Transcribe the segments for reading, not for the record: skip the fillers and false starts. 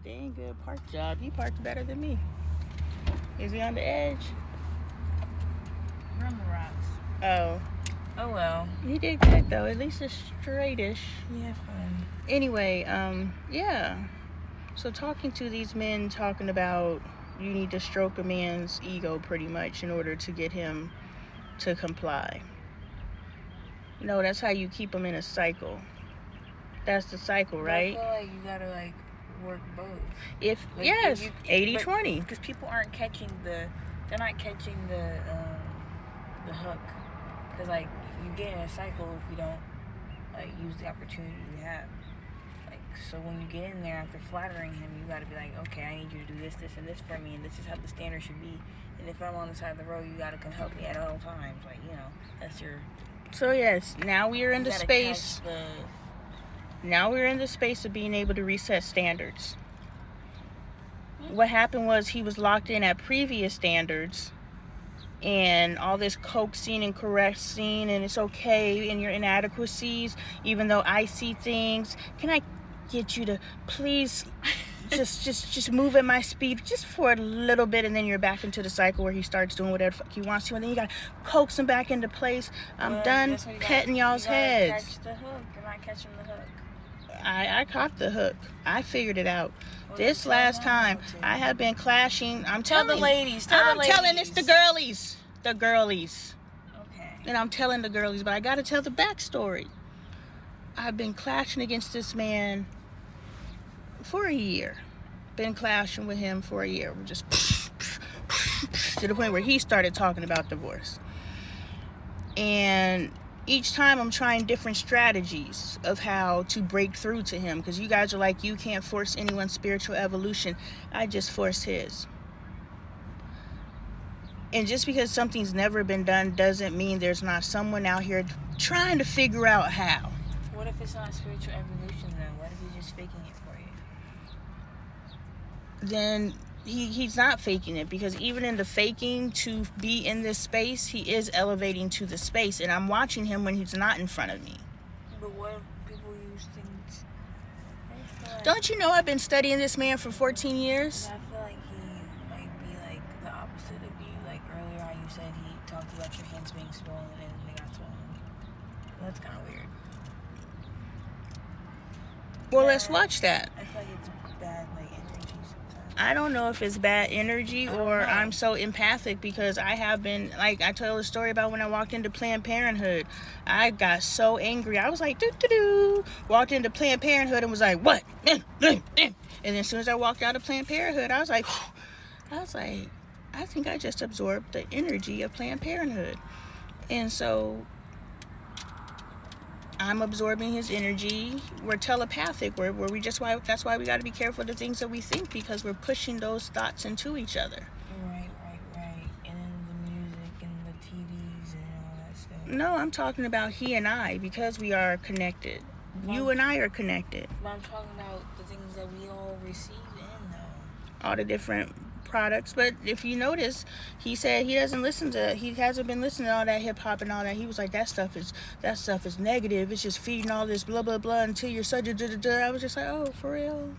dang good park job. He parked better than me. Is he on the edge? We're on the rocks. Oh well. He did good though. At least it's straightish. Yeah, fun. Anyway, yeah. So talking to these men, talking about you need to stroke a man's ego pretty much in order to get him to comply. No, that's how you keep them in a cycle. That's the cycle, right? I feel like you gotta work both. Yes, 80-20. Because people aren't catching they're not catching the hook. Because you get in a cycle if you don't use the opportunity you have. So when you get in there after flattering him, you gotta be like, okay, I need you to do this, this, and this for me, and this is how the standard should be. And if I'm on the side of the road, you gotta come help me at all times. That's your. So yes, now we are in the space. Now we're in the space of being able to reset standards. What happened was he was locked in at previous standards, and all this coaxing and caressing, and it's okay, and your inadequacies, even though I see things. Can I get you to please just move at my speed just for a little bit, and then you're back into the cycle where he starts doing whatever the fuck he wants to, and then you gotta coax him back into place. I'm done petting y'all's heads. Catch the hook. You're not catching the hook. I caught the hook. I figured it out. This last time I have been clashing. Tell the ladies. I'm telling it's the girlies. The girlies. Okay. And I'm telling the girlies, but I gotta tell the backstory. I've been clashing against this man for a year. Been clashing with him for a year. We're just to the point where he started talking about divorce. And each time I'm trying different strategies of how to break through to him, because you guys are like, you can't force anyone's spiritual evolution. I just force his. And just because something's never been done doesn't mean there's not someone out here trying to figure out how. What if it's not spiritual evolution then? What if he's just faking it for you? Then he's not faking it, because even in the faking to be in this space, he is elevating to the space, and I'm watching him when he's not in front of me. But what if people use things? Don't you know I've been studying this man for 14 years? I feel like he might be the opposite of you. Earlier how you said he talked about your hands being swollen and they got swollen. That's kind of weird. Well, let's watch that. I feel like it's bad energy sometimes. I don't know if it's bad energy or I'm so empathic, because I have been, I told a story about when I walked into Planned Parenthood. I got so angry. I was like, doo-doo-doo. Walked into Planned Parenthood and was like, what? And then as soon as I walked out of Planned Parenthood, I was like, I think I just absorbed the energy of Planned Parenthood. And so I'm absorbing his energy. We're telepathic. That's why we got to be careful of the things that we think, because we're pushing those thoughts into each other. Right. And then the music and the TVs and all that stuff. No, I'm talking about he and I, because we are connected. You and I are connected. But I'm talking about the things that we all receive in, though. All the different products. But if you notice, he said he hasn't been listening to all that hip hop and all that. He was like, that stuff is negative. It's just feeding all this blah blah blah until you're such a da-da-da. I was just like, oh, for real?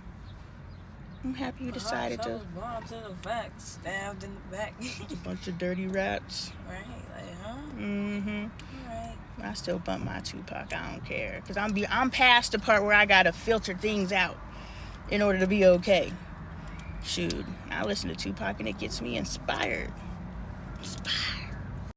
I'm happy you decided to. Bombs in the back, stabbed in the back. A bunch of dirty rats. Right, huh? Mm-hmm. Right. I still bump my Tupac. I don't care, because I'm past the part where I gotta filter things out in order to be okay. Shoot, I listen to Tupac and it gets me inspired.